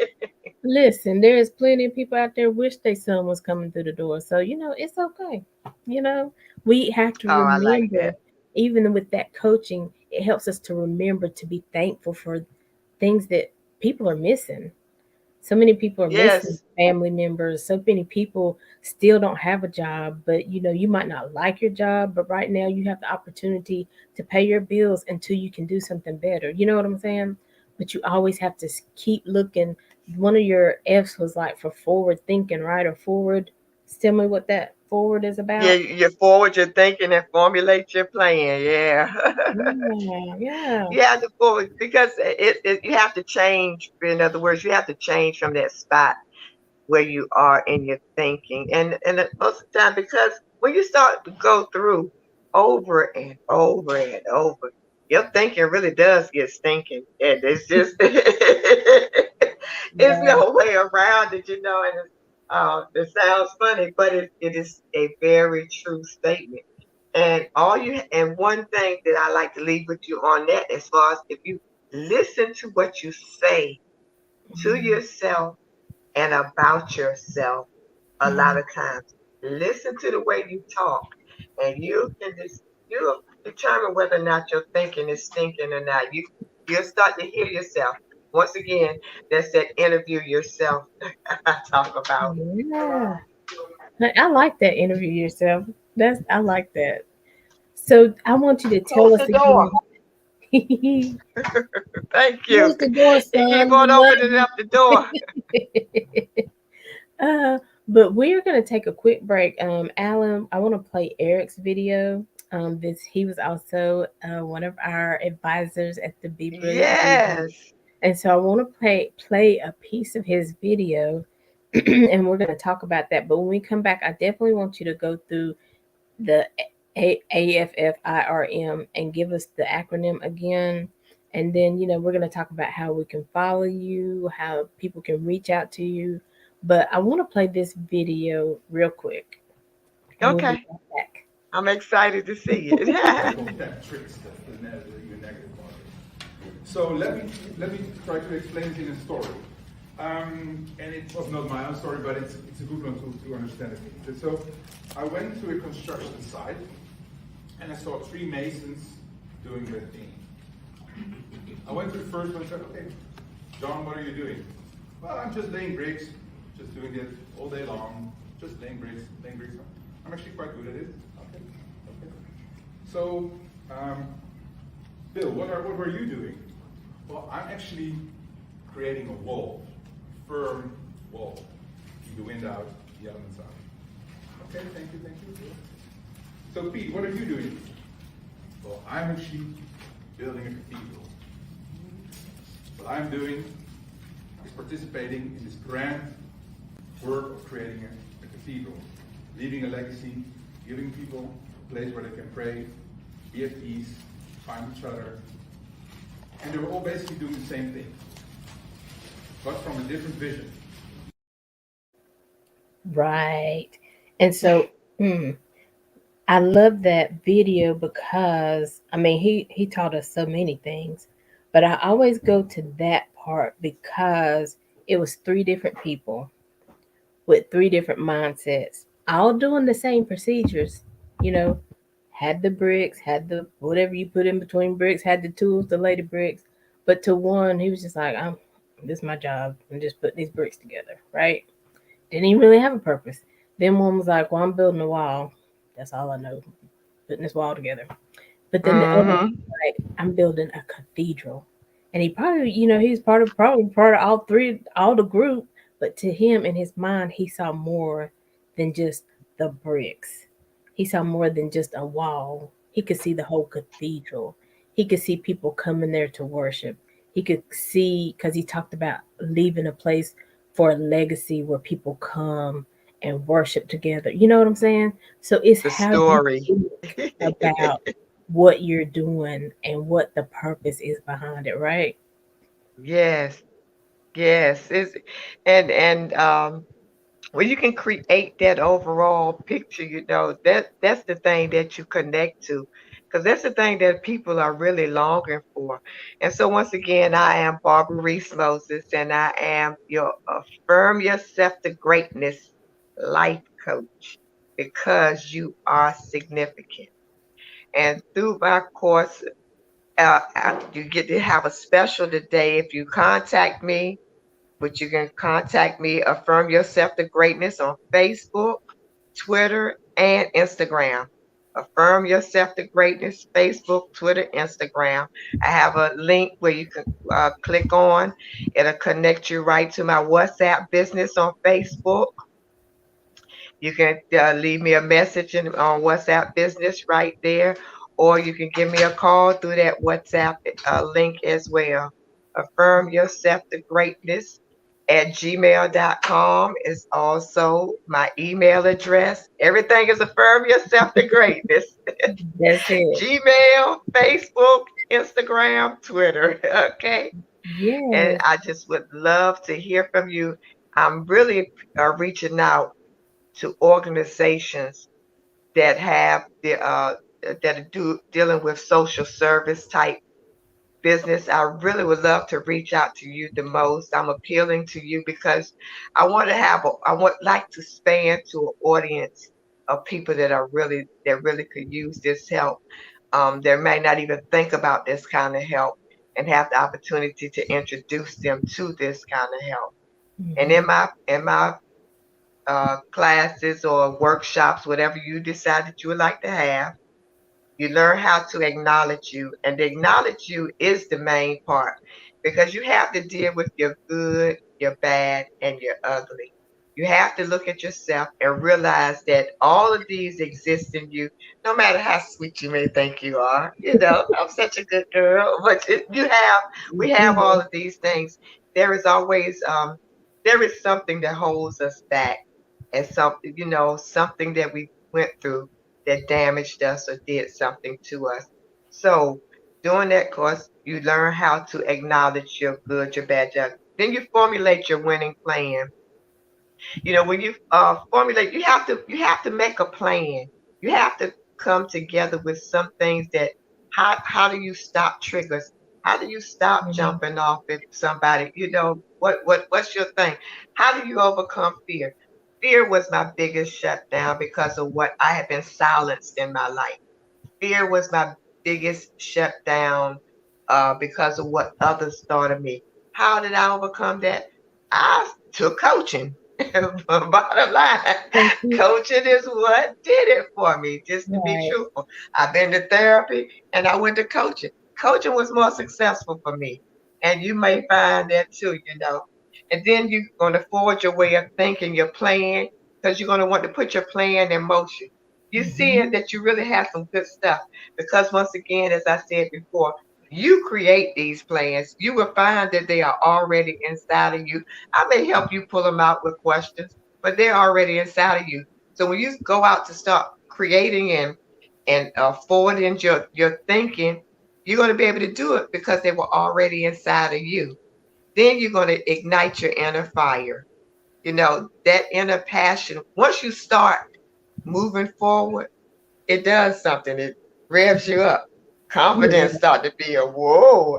Listen, there is plenty of people out there wish their son was coming through the door. So, it's okay. You know, we have to Oh, I like remember, that. even with that coaching, it helps us to remember to be thankful for things that people are missing. So many people are missing Yes. family members. So many people still don't have a job, but you might not like your job, but right now you have the opportunity to pay your bills until you can do something better. You know what I'm saying? But you always have to keep looking. One of your F's was like for forward thinking, right? Or forward. Tell me what that forward is Yeah, about. you forward your thinking and formulate your plan. Yeah. Yeah, yeah. You have to forward because you have to change. In other words, you have to change from that spot where you are in your thinking. And most of the time, because when you start to go through over and over and over, your thinking really does get stinking. And it's just it's Yeah. no way around it, and it sounds funny, but it is a very true statement. And one thing that I like to leave with you on that, as far as if you listen to what you say to Mm, yourself and about yourself a lot mm, of times. Listen to the way you talk, and you'll determine whether or not your thinking is stinking or not. You'll start to hear yourself. Once again, that's that interview yourself I talk about. yeah. I like that interview yourself. I like that. So I want you to tell Close us the door. again. Thank you. Close the door, He keep son. We on love opening up the door. you. But we're gonna take a quick break. Alan, I want to play Eric's video. This he was also one of our advisors at the Be Brilliant movement, Yes. and so I want to play a piece of his video, and we're gonna talk about that. But when we come back, I definitely want you to go through the AFFIRM and give us the acronym again. And then, we're going to talk about how we can follow you, how people can reach out to you. But I want to play this video real quick and we'll be Okay. right I'm excited to see it. That tricks your negative market. So let me try to explain it in a story. And it was not my own story, but it's a good one to understand it. So I went to a construction site and I saw three masons doing their thing. I went to the first one and said, okay, John, what are you doing? Well, I'm just laying bricks, just doing it all day long, just laying bricks. I'm actually quite good at it. Okay. So, Bill, what were you doing? Well, I'm actually creating a wall, firm wall. Keep the wind out, the elements out. Okay, thank you. So, Pete, what are you doing? Well, I'm actually building a cathedral. What I'm doing is participating in this grand work of creating a cathedral, leaving a legacy, giving people a place where they can pray, be at peace, find each other. And they were all basically doing the same thing, but from a different vision. Right. And so, mm, I love that video because I mean he taught us so many things, but I always go to that part because it was three different people with three different mindsets, all doing the same procedures, you know, had the bricks, had the whatever you put in between bricks, had the tools to lay the bricks. But to one, he was just like, this is my job. I'm just putting these bricks together, right? Didn't even really have a purpose. Then one was like, well, I'm building a wall. That's all I know, putting this wall together. But then the other Hmm. was like, I'm building a cathedral. And he probably, he's probably part of all three, all the group. But to him in his mind, he saw more than just the bricks. He saw more than just a wall. He could see the whole cathedral. He could see people coming there to worship. He could see, because he talked about leaving a place for a legacy where people come and worship together. You know what I'm saying? So it's The how you story. think about what you're doing and what the purpose is behind it, right? Yes, yes. And when you can create that overall picture, that's the thing that you connect to, because that's the thing that people are really longing for. And so once again, I am Barbara Reese Moses, and I am your Affirm Yourself to Greatness life coach, because you are significant. And through my course, you get to have a special today if you contact me. but you can contact me, Affirm Yourself to Greatness, on Facebook, Twitter, and Instagram. Affirm Yourself to Greatness, Facebook, Twitter, Instagram. I have a link where you can click on. It'll connect you right to my WhatsApp business on Facebook. You can leave me a message on WhatsApp business right there, or you can give me a call through that WhatsApp link as well. Affirm Yourself to Greatness at gmail.com is also my email address. Everything is Affirm Yourself to Greatness. That's it. Gmail, Facebook, Instagram, Twitter. Okay. And Yes. I just would love to hear from you. I'm really reaching out to organizations that have that are dealing with social service type business. I really would love to reach out to you the most. I'm appealing to you because I want like to span to an audience of people that really could use this help. They may not even think about this kind of help and have the opportunity to introduce them to this kind of help. And Hmm. in my classes or workshops, whatever you decide that you would like to have. You learn how to acknowledge you, and the acknowledge you is the main part because you have to deal with your good, your bad, and your ugly. You have to look at yourself and realize that all of these exist in you, no matter how sweet you may think you are. You know, I'm such a good girl, but we have all of these things. There is always, there is something that holds us back, and something, something that we went through that damaged us or did something to us. So during that course, you learn how to acknowledge your good, your bad, your then you formulate your winning plan. When you formulate, you have to make a plan. You have to come together with some things that how do you stop triggers? How do you stop Hmm. jumping off at somebody? What's your thing? How do you overcome fear? Fear was my biggest shutdown because of what I had been silenced in my life. Fear was my biggest shutdown because of what others thought of me. How did I overcome that? I took coaching. Bottom line, coaching is what did it for me, just to be Right. truthful. I've been to therapy and I went to coaching. Coaching was more successful for me. And you may find that too. And then you're going to forward your way of thinking, your plan, because you're going to want to put your plan in motion. You see it Hmm. that you really have some good stuff because once again, as I said before, you create these plans. You will find that they are already inside of you. I may help you pull them out with questions, but they're already inside of you. So when you go out to start creating and forwarding your thinking, you're going to be able to do it because they were already inside of you. Then you're going to ignite your inner fire. That inner passion. Once you start moving forward, it does something. It revs you up. Confidence Yeah. start to be a whoa.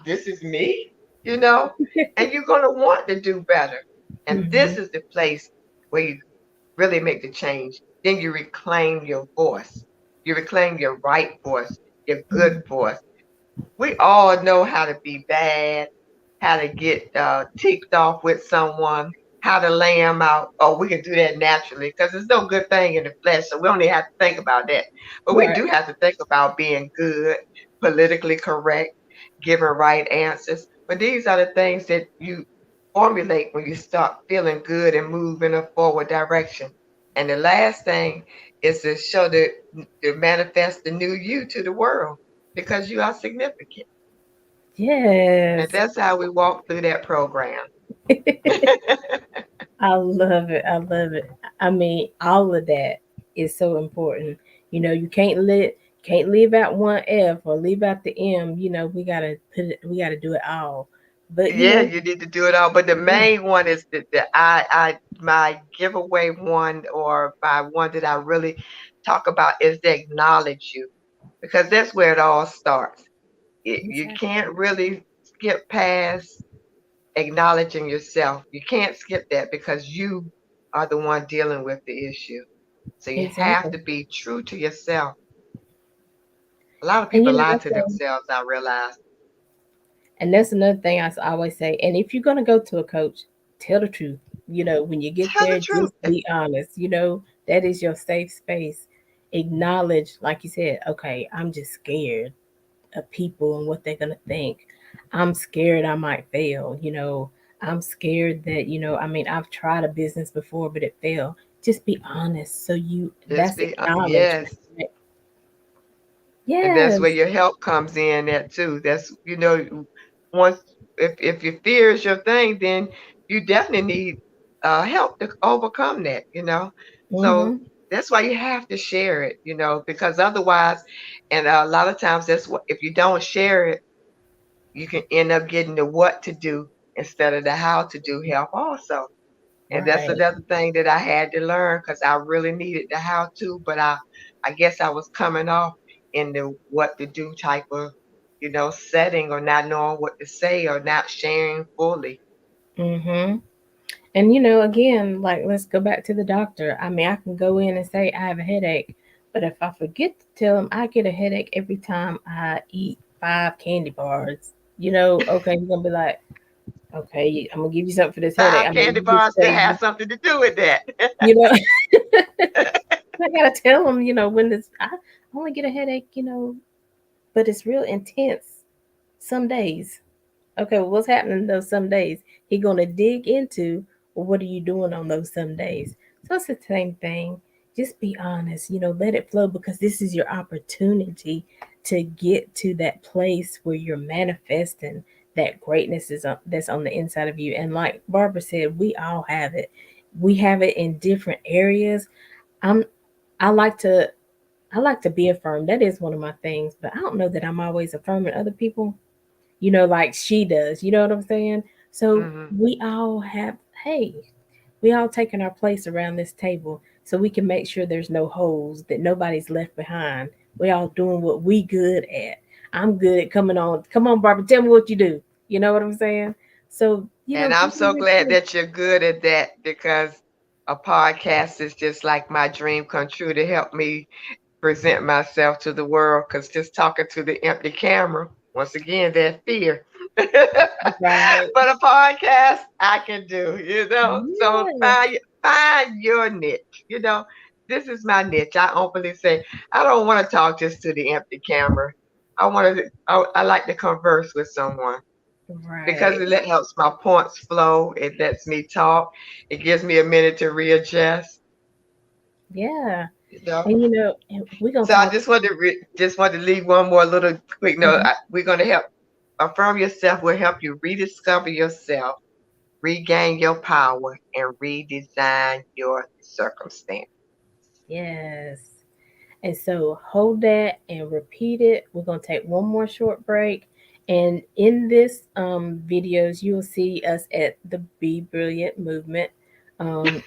This is me. You know, and you're gonna want to do better. And Hmm. this is the place where you really make the change. Then you reclaim your voice. You reclaim your right voice, your good voice. We all know how to be bad, how to get ticked off with someone, how to lay them out. Oh, we can do that naturally because there's no good thing in the flesh, so we only have to think about that. But we Right. do have to think about being good, politically correct, giving right answers. But these are the things that you formulate when you start feeling good and move in a forward direction. And the last thing is to manifest the new you to the world because you are significant. And Yes. that's how we walk through that program. I love it. I love it. I mean, all of that is so important. You can't leave out one F or leave out the M. We gotta we gotta do it all. But Yeah, you need to do it all. But the yeah, main one is I my giveaway one or my one that I really talk about is to acknowledge you because that's where it all starts. You exactly. can't really skip past acknowledging yourself. You can't skip that because you are the one dealing with the issue. So you have Exactly. to be true to yourself. A lot of And people lie that's to themselves, I realize. And that's another thing always say. And if you're going to go to a coach, tell the truth. When you get Tell the there, truth. just be honest. That is your safe space. Acknowledge, like you said, okay, I'm just scared of people and what they're going to think. I'm scared I might fail. I'm scared that, I've tried a business before, but it failed. Just be honest. Just That's be acknowledgement. yes. Right? And that's Yes. where your help comes in at too. That's once if your fear is your thing, then you definitely need help to overcome that. So Mm-hmm. that's why you have to share it, because otherwise, and a lot of times that's what if you don't share it, you can end up getting the what to do instead of the how to do help also. And that's Right. another thing that I had to learn because I really needed the how to, but I guess I was coming off in the what to do type of setting or not knowing what to say or not sharing fully. Mm-hmm. And again, like let's go back to the doctor. I can go in and say I have a headache, but if I forget to tell him I get a headache every time I eat 5 candy bars, okay, he's gonna be like, okay, I'm gonna give you something for this headache. Five I'm gonna candy give you bars this to have crazy, something to do with that. you know. I gotta tell him, when I only get a headache, but it's real intense some days. Okay, well, what's happening those some days? He gonna dig into, well, what are you doing on those some days? So it's the same thing. Just be honest, let it flow because this is your opportunity to get to that place where you're manifesting that greatness that's on the inside of you. And like Barbara said, we all have it. We have it in different areas. I'm I like to I like to be affirmed. That is one of my things, but I don't know that I'm always affirming other people, like she does. You know what I'm saying? So Hmm. we all have, hey, we all taking our place around this table so we can make sure there's no holes, that nobody's left behind. We all doing what we good at. I'm good at coming on. Come on, Barbara, tell me what you do. You know what I'm saying? So, And I'm just be so glad real. that you're good at that because a podcast is just like my dream come true to help me present myself to the world because just talking to the empty camera, once again, that fear. But Right. a podcast I can do. So Yes. find your niche. This is my niche. I openly say I don't want to talk just to the empty camera. I like to converse with someone because Right. it helps my points flow. It lets me talk. It gives me a minute to readjust. Yeah. You know. And we're gonna So I talk. just wanted to leave one more little quick note. Mhm. We're going to help affirm yourself. Will help you rediscover yourself, regain your power, and redesign your circumstance. Yes. And so hold that and repeat it. We're going to take one more short break. And in this videos, you'll see us at the Be Brilliant movement. And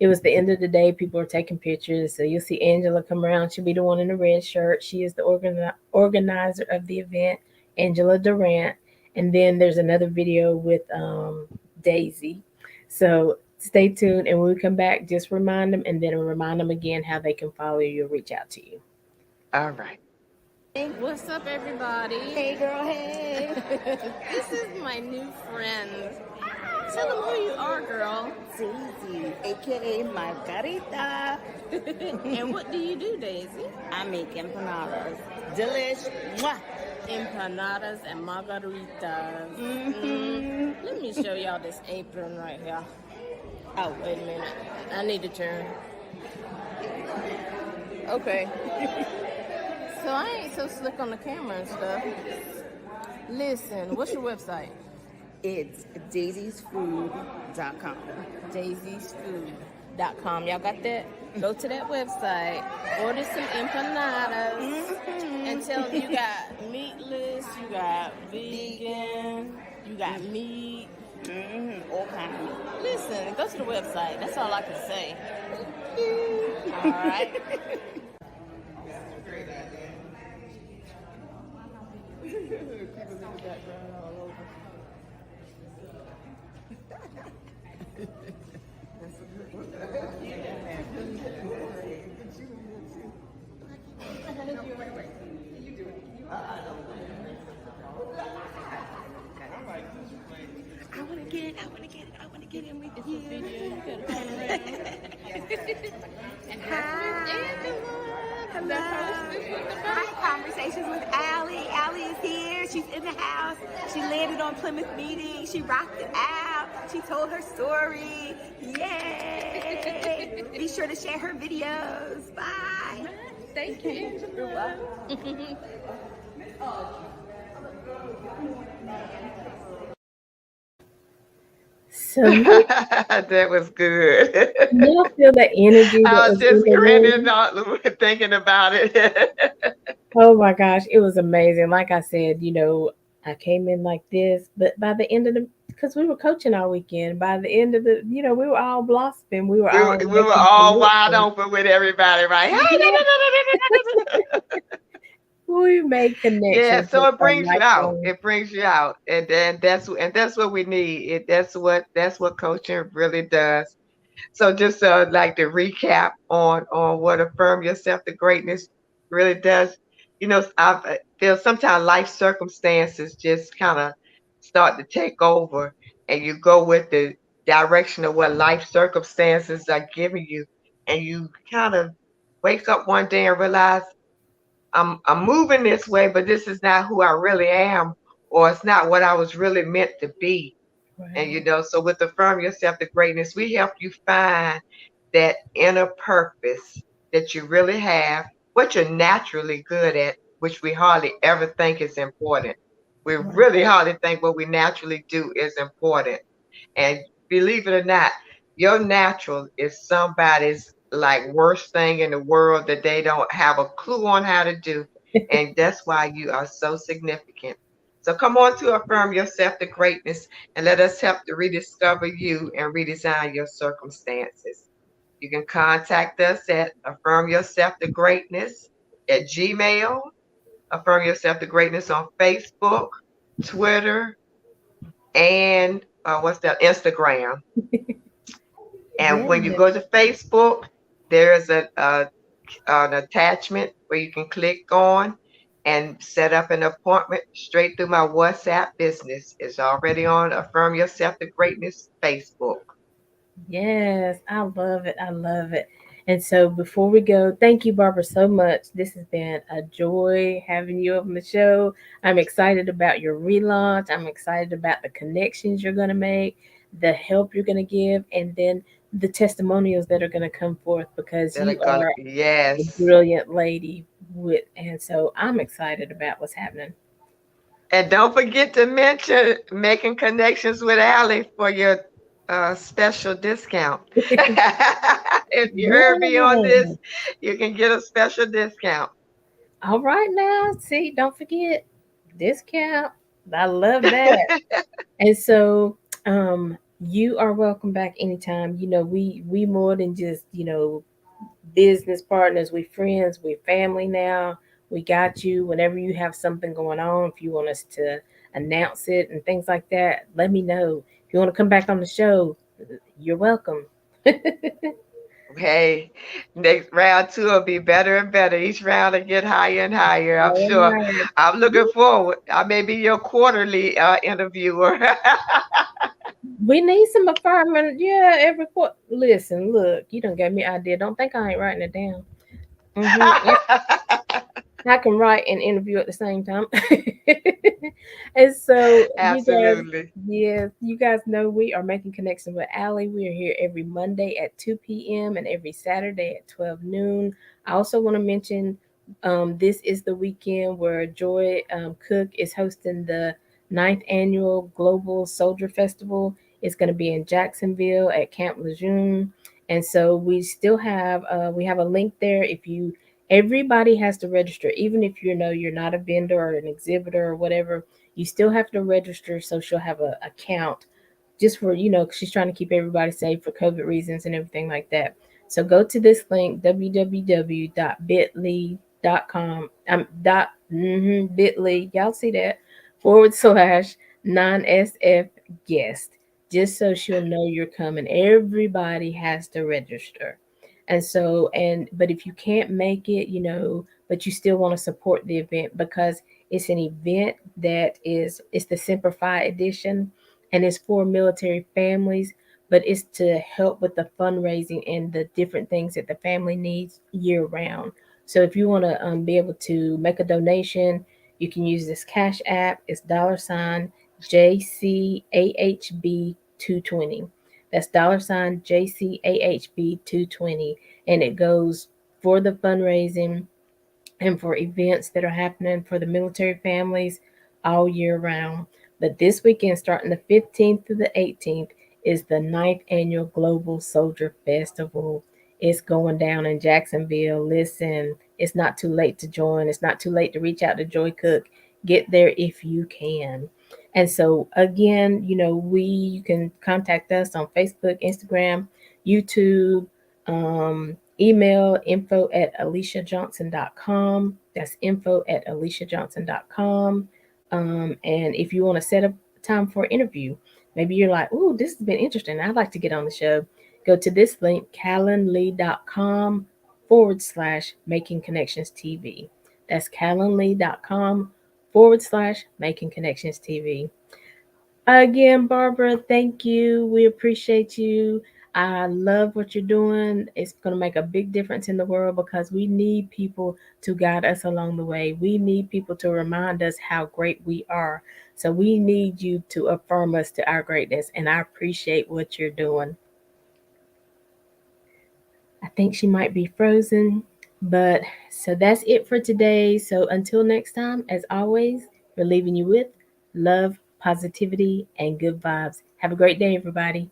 it was the end of the day. People are taking pictures. So you'll see Angela come around. She'll be the one in the red shirt. She is the organizer of the event, Angela Durant. And then there's another video with Daisy. So stay tuned, and when we come back, just remind them and then remind them again how they can follow you or reach out to you. All right. What's up, everybody? Hey, girl, hey. This is my new friend. Tell them who you are, girl. Daisy, aka Margarita. And what do you do, Daisy? I make empanadas. Delish. Mwah. Empanadas and margaritas. Mm-hmm. Let me show y'all this apron right here. Oh, wait a minute. I need to turn. Okay. So I ain't so slick on the camera and stuff. Listen, what's your website? It's daisiesfood.com. daisiesfood.com. Y'all got that? Go to that website, order some empanadas, and tell them you got meatless, you got vegan, you got meat. All kinds. Listen, go to the website. That's all I can say. All right. Hello. Hi, Conversations with Aly. Aly is here. She's in the house. She landed on Plymouth Meeting. She rocked it out. She told her story. Yay! Be sure to share her videos. Bye. Thank you. You're welcome. So you That was good. y'all feel the energy that I was was in just the grinning, room? not thinking about it. Oh my gosh, it was amazing. Like I said, I came in like this, but by the end of because we were coaching all weekend, by the end of we were all blossoming. We were all We were making all wide connections. open with everybody, right? We made Yeah, connections so that it are brings you out. lifelong. It brings you out, and then that's what we need. That's what coaching really does. So just like to recap on what affirm yourself to greatness really does. I feel sometimes life circumstances just kind of start to take over, and you go with the direction of what life circumstances are giving you, and you kind of wake up one day and realize I'm moving this way, but this is not who I really am, or it's not what I was really meant to be. And Right, so with Affirm Yourself to Greatness, we help you find that inner purpose that you really have, what you're naturally good at, which we hardly ever think is important. We right, really hardly think what we naturally do is important. And believe it or not, your natural is somebody's like worst thing in the world that they don't have a clue on how to do. And that's why you are so significant. So come on to affirm yourself to greatness and let us help to rediscover you and redesign your circumstances. You can contact us at affirm yourself to greatness at Gmail, affirm yourself to greatness on Facebook, Twitter, and what's that? Instagram. And when you yeah. go to Facebook, there is an attachment where you can click on and set up an appointment straight through my WhatsApp business. It's already on Affirm Yourself to Greatness Facebook. Yes, I love it. I love it. And so before we go, thank you, Barbara, so much. This has been a joy having you on the show. I'm excited about your relaunch. I'm excited about the connections you're going to make, the help you're going to give, and then the testimonials that are going to come forth because That are you gonna, are a yes. brilliant lady and so I'm excited about what's happening. And don't forget to mention making connections with Allie for your special discount. If you heard me on this, Yeah. you can get a special discount. All right now. See, don't forget discount. I love that. And so, you are welcome back anytime. We more than just business partners. We friends. We family now. We got you. Whenever you have something going on, if you want us to announce it and things like that, let me know. If you want to come back on the show, you're welcome. Hey, next round two will be better and better. Each round will get higher and higher, I'm All sure. right. I'm looking forward. I may be your quarterly interviewer. We need some affirming. Yeah, every quarter. Listen, look, you don't get me idea. Don't think I ain't writing it down. I can write and interview at the same time. And so, you guys, Absolutely. yes, you guys know we are making connection with Allie. We are here every Monday at 2 p.m. and every Saturday at 12 noon. I also want to mention this is the weekend where Joy Cook is hosting the ninth annual Global Soldier Festival. It's going to be in Jacksonville at Camp Lejeune. And so we have a link there if you everybody has to register even if you're not a vendor or an exhibitor or whatever. You still have to register so she'll have a account just for 'cause she's trying to keep everybody safe for COVID reasons and everything like that. So go to this link www.bit.ly.com bit.ly, y'all see that, / non-sf guest, just so she'll know you're coming. Everybody has to register. And so, but if you can't make it, but you still want to support the event because it's an event it's the Simplify edition and it's for military families, but it's to help with the fundraising and the different things that the family needs year round. So if you want to be able to make a donation, you can use this cash app. It's dollar sign JCAHB 220. That's dollar sign JCAHB 220, and it goes for the fundraising and for events that are happening for the military families all year round. But this weekend, starting the 15th to the 18th, is the ninth annual Global Soldier Festival. It's going down in Jacksonville. Listen, it's not too late to join. It's not too late to reach out to Joy Cook. Get there if you can. And so again, you can contact us on Facebook, Instagram, YouTube, email info@aliciajohnson.com. That's info@aliciajohnson.com. And if you want to set up time for an interview, maybe you're like, oh, this has been interesting. I'd like to get on the show. Go to this link, calendly.com/making connections TV. That's calendly.com/making connections TV. Again, Barbara, thank you. We appreciate you. I love what you're doing. It's going to make a big difference in the world because we need people to guide us along the way. We need people to remind us how great we are. So we need you to affirm us to our greatness. And I appreciate what you're doing. I think she might be frozen. But so that's it for today. So until next time, as always, we're leaving you with love, positivity, and good vibes. Have a great day, everybody.